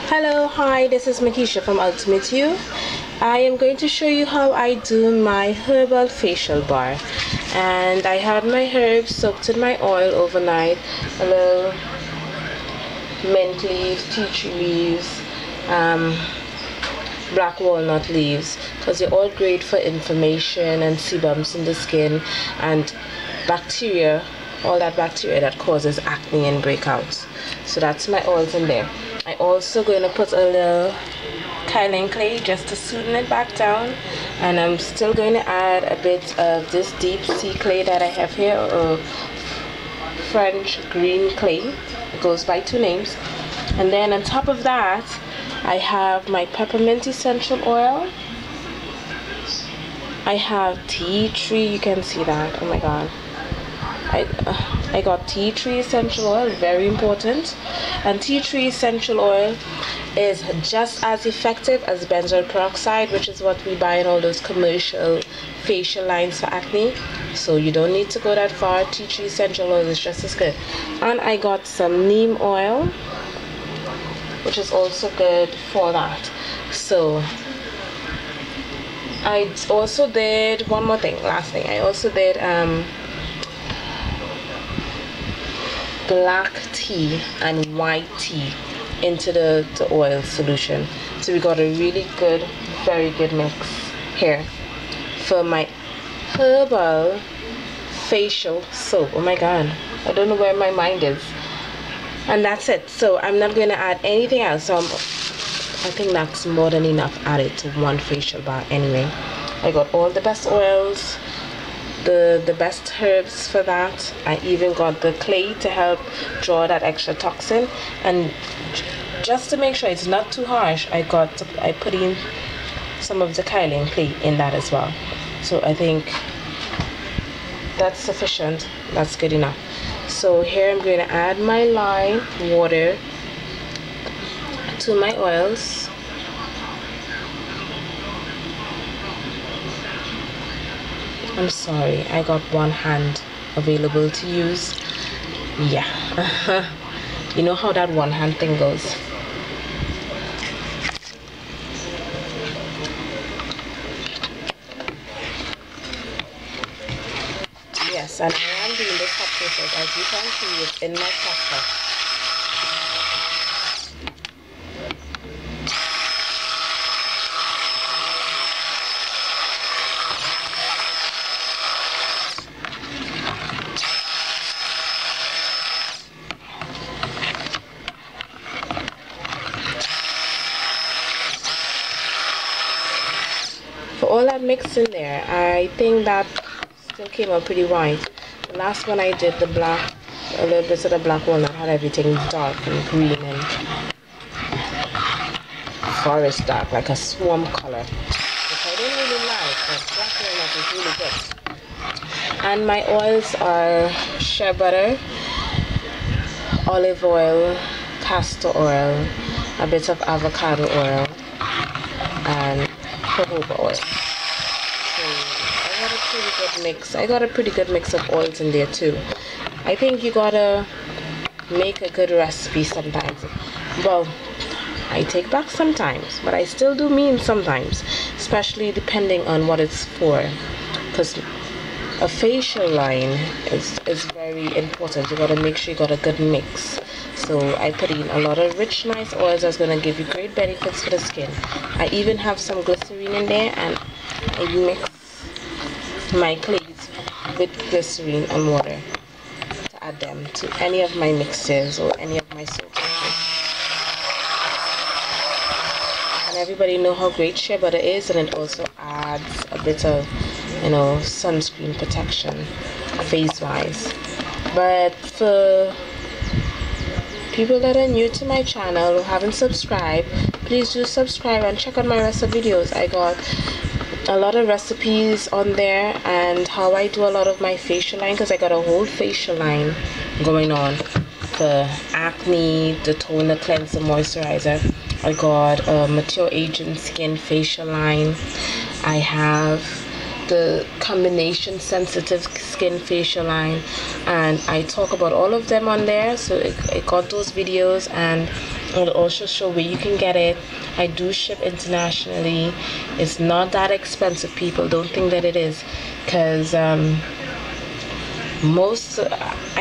Hello, hi, this is Makeisha from Ultimate U. I am going to show you how I do my herbal facial bar. And I had my herbs soaked in my oil overnight, a little mint leaves, tea tree leaves, black walnut leaves, because they're all great for inflammation and sebums in the skin and bacteria, all that bacteria that causes acne and breakouts. So that's my oils in there. I also going to put a little kaolin clay just to smoothen it back down, and I'm still going to add a bit of this deep sea clay that I have here, or French green clay. It goes by two names. And then on top of that, I have my peppermint essential oil. I have tea tree, you can see that, oh my god. I got tea tree essential oil, very important. And tea tree essential oil is just as effective as benzoyl peroxide, which is what we buy in all those commercial facial lines for acne. So you don't need to go that far. Tea tree essential oil is just as good. And I got some neem oil, which is also good for that. So I also did one more thing, last thing. I also did black tea and white tea into the oil solution. So we got a really good, very good mix here for my herbal facial soap. Oh my god, I don't know where my mind is. And that's it. So I'm not going to add anything else. So I think that's more than enough added to one facial bar anyway. I got all the best oils, the best herbs for that. I even got the clay to help draw that extra toxin, and just to make sure it's not too harsh, I put in some of the kaolin clay in that as well. So I think that's sufficient. That's good enough. So here I'm going to add my lime water to my oils. I'm sorry, I got one hand available to use. Yeah. You know how that one hand thing goes. Yes, and I am doing this hot process. As you can see, it's in my pot. For all that mixed in there, I think that still came out pretty white. The last one I did, the black, a little bit of the black walnut, had everything dark and green and forest dark, like a swarm color, which I didn't really like, but black walnut is really good. And my oils are shea butter, olive oil, castor oil, a bit of avocado oil, and jojoba oil. So I got a pretty good mix. I got a pretty good mix of oils in there too. I think you gotta make a good recipe sometimes. Well, I take back sometimes, but I still do mean sometimes, especially depending on what it's for, because a facial line is very important. You gotta make sure you got a good mix. So I put in a lot of rich, nice oils that's gonna give you great benefits for the skin. I even have some glycerine in there, and I mix my clays with glycerine and water to add them to any of my mixes or any of my soaps. And everybody know how great shea butter is, and it also adds a bit of, you know, sunscreen protection face wise. But for people that are new to my channel or haven't subscribed, please do subscribe and check out my rest of videos. I got a lot of recipes on there, and how I do a lot of my facial line, because I got a whole facial line going on for acne, the toner, cleanser, moisturizer. I got a mature aging skin facial line. I have the combination sensitive skin facial line, and I talk about all of them on there. So I got those videos, and It'll also show where you can get it. I do ship internationally. It's not that expensive, people. Don't think that it is, because I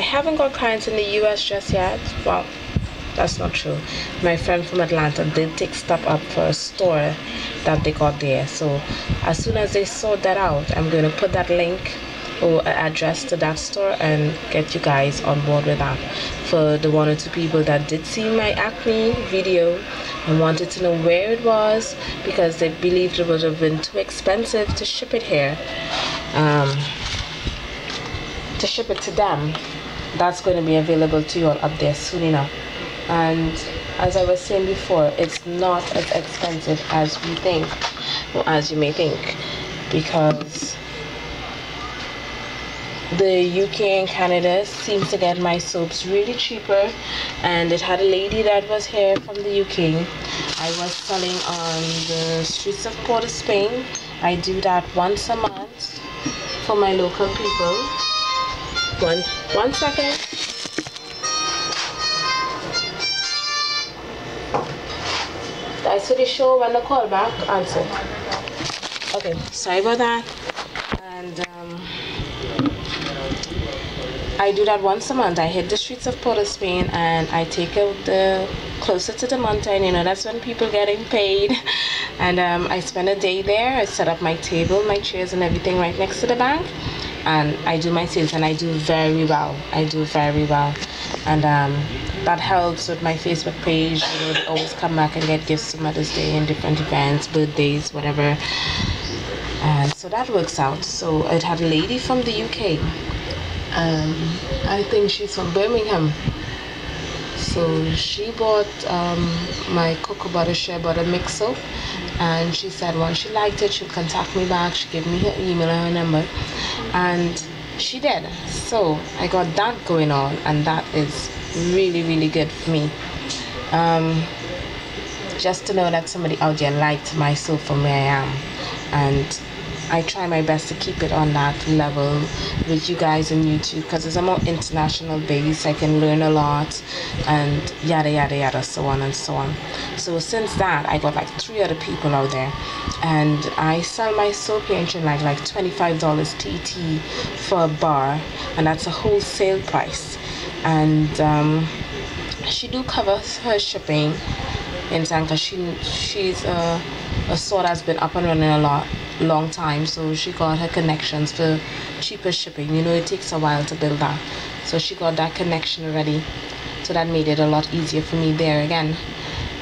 haven't got clients in the US just yet. Well, that's not true. My friend from Atlanta did take stuff up for a store that they got there. So as soon as they sort that out, I'm going to put that link or address to that store and get you guys on board with that. For the 1 or 2 people that did see my acne video and wanted to know where it was, because they believed it would have been too expensive to ship it here, to ship it to them, that's going to be available to you all up there soon enough. And as I was saying before, it's not as expensive as we think, or as you may think, because the UK and Canada seems to get my soaps really cheaper. And it had a lady that was here from the UK. I was selling on the streets of Port of Spain. I do that once a month for my local people. One second. I saw the show when the call back answered. Okay, sorry about that. And I do that once a month. I hit the streets of Port of Spain and I take out the closer to the mountain. You know, that's when people getting paid. And I spend a day there. I set up my table, my chairs and everything right next to the bank. And I do my sales, and I do very well. I do very well. And that helps with my Facebook page. You know, they always come back and get gifts to Mother's Day and different events, birthdays, whatever. And so that works out. So it had a lady from the UK. I think she's from Birmingham. So she bought my cocoa butter shea butter mix soap, and she said once she liked it, she'll contact me back. She gave me her email and her number, and she did. So I got that going on, and that is really good for me. Just to know that somebody out there liked my soap from where I am, and I try my best to keep it on that level with you guys on YouTube, because it's a more international base. I can learn a lot and yada yada yada, so on and so on. So since that, I got like 3 other people out there, and I sell my soap range in like $25 TT for a bar, and that's a wholesale price. And she do cover her shipping in time, because she's a store that's been up and running a long time, so she got her connections for cheaper shipping. You know, it takes a while to build that, so she got that connection already, so that made it a lot easier for me there again.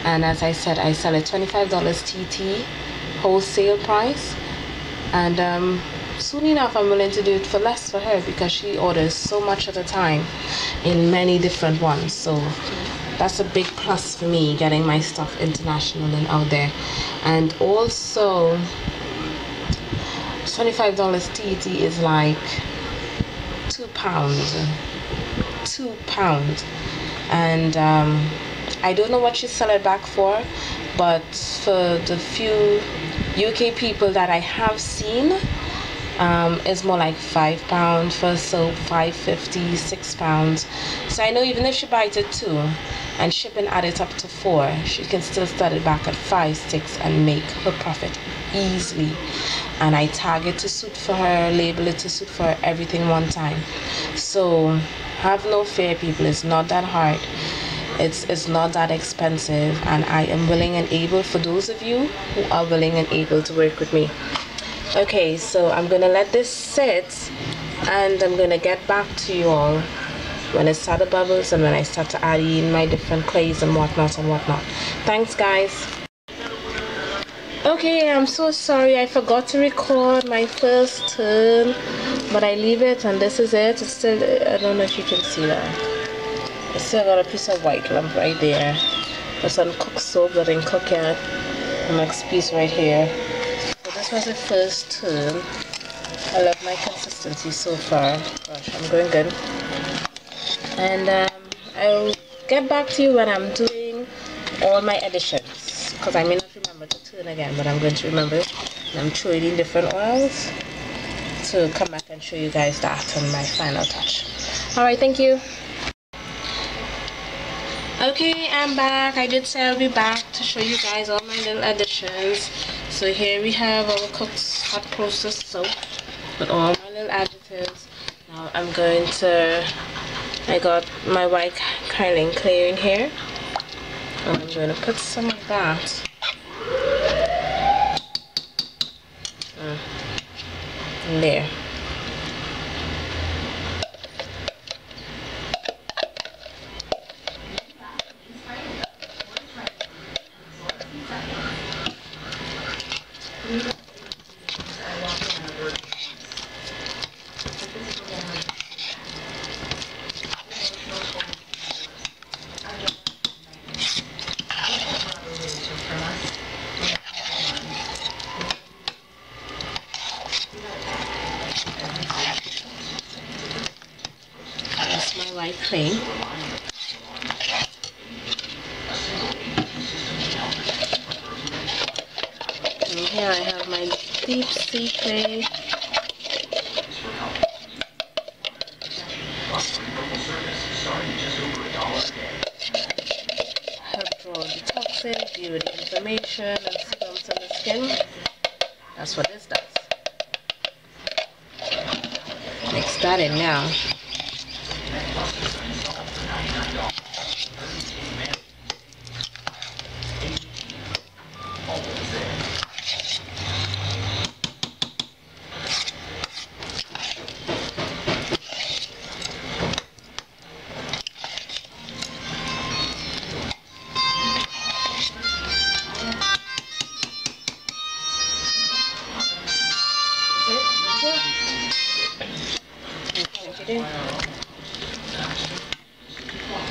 And as I said, I sell at $25 TT wholesale price, and soon enough I'm willing to do it for less for her, because she orders so much at a time in many different ones. So that's a big plus for me, getting my stuff international and out there. And also $25 TT is like £2. And I don't know what she sell it back for, but for the few UK people that I have seen, it's more like £5 for soap, £5.50, £6. So I know even if she buys it 2 and shipping add it up to 4, she can still start it back at 5, 6 and make her profit easily. And I tag it to suit for her, label it to suit for her, everything one time. So have no fear, people. It's not that hard. It's not that expensive, and I am willing and able, for those of you who are willing and able to work with me. Okay, so I'm gonna let this sit, and I'm gonna get back to you all when it starts to bubbles and when I start to add in my different clays and whatnot. Thanks, guys. Okay, I'm so sorry, I forgot to record my first turn, but I leave it, and this is it. It's still, I don't know if you can see that. I still got a piece of white lump right there. There's some cooked soap that didn't cook yet. The next piece right here. So this was the first turn. I love my consistency so far. Gosh, I'm going good. And I'll get back to you when I'm doing all my additions, because I may not remember to turn again, but I'm going to remember it. And I'm throwing in different oils to come back and show you guys that and my final touch. Alright, thank you. Okay, am back. I did say I'll be back to show you guys all my little additions. So here we have our cooked hot processed soap with all my little additives. Now I'm going to, I got my white curling clay in here, and I'm going to put some of that in there. That's my white clay. And here I have my deep sea clay. Herbal detoxing, deal with inflammation and scrubs on the skin. That's what this does. Mix that in now.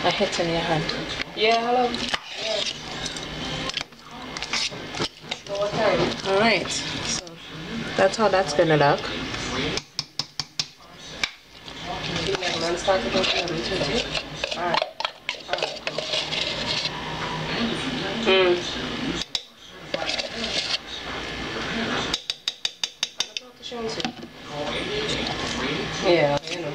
I hit in your hand. Yeah, hello. Yeah. Alright, so that's how that's gonna look. Alright. Yeah, you know.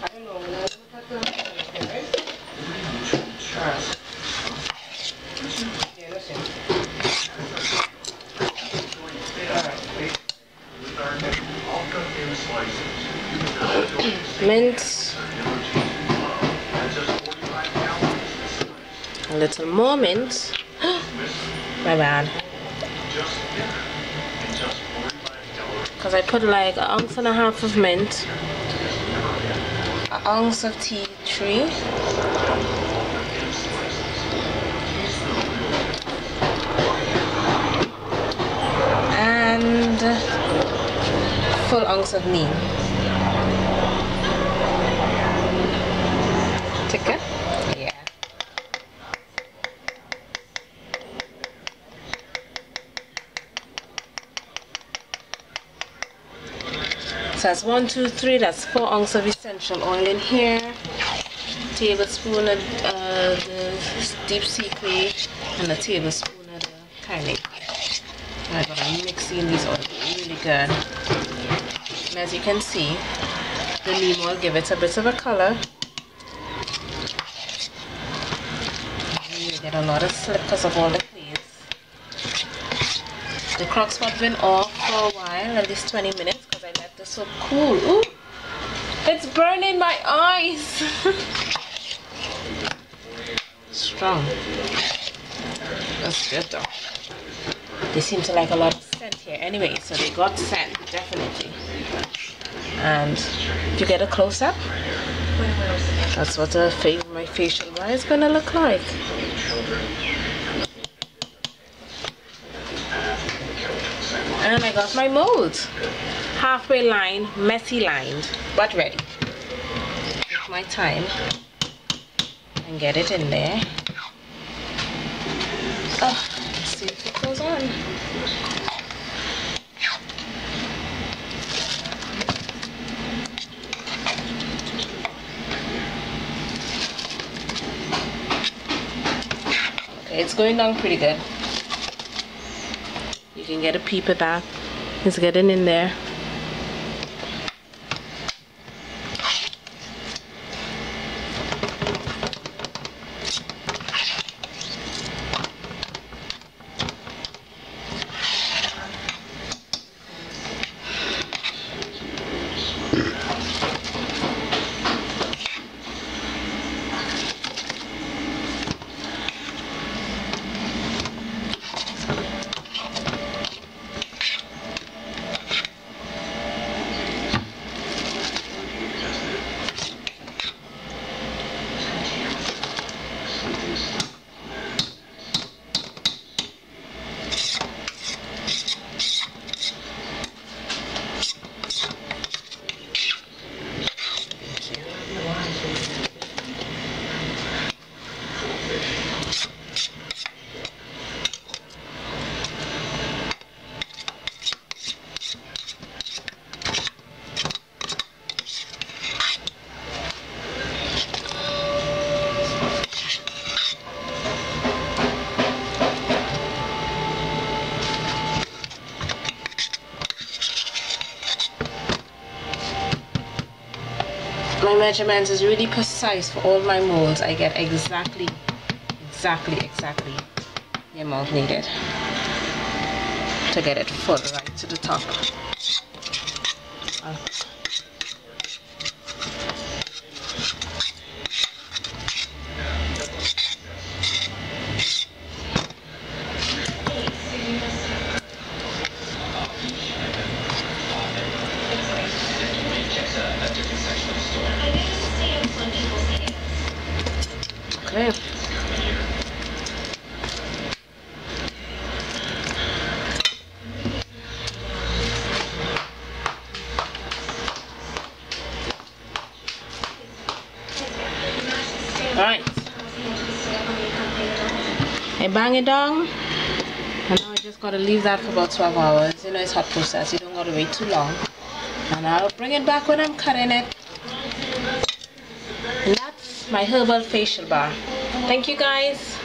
I don't know, when I look at the... Okay, right? Alright. Yeah, listen. Alright. Mint. A little more mint. My bad. Because I put like 1.5 ounces of mint, 1 ounce of tea tree, and full ounce of neem. Thicker? Yeah. So that's 1, 2, 3. That's 4 ounces of essential oil in here. Tablespoon of the deep sea clay and a tablespoon of the curly. I'm gonna mix in these oils really good. And as you can see, the neem will give it a bit of a color. You get a lot of slip because of all the clays. The crock spot's been off for a while, at least 20 minutes. I let this soap cool. Ooh, it's burning my eyes. Strong. That's good though. They seem to like a lot of scent here anyway, so they got scent, definitely. And if you get a close-up, that's what my facial bar is gonna look like. And I got my mold. Halfway lined, messy lined, but ready. Take my time and get it in there. Oh, let's see if it goes on. Okay, it's going down pretty good. You can get a peep at that. It's getting in there. My measurements is really precise for all my molds. I get exactly the amount needed to get it full right to the top. Okay. Alright. I bang it down. And now I just gotta leave that for about 12 hours. You know, it's hot process. You don't gotta wait too long. And I'll bring it back when I'm cutting it. And that's my herbal facial bar. Thank you guys.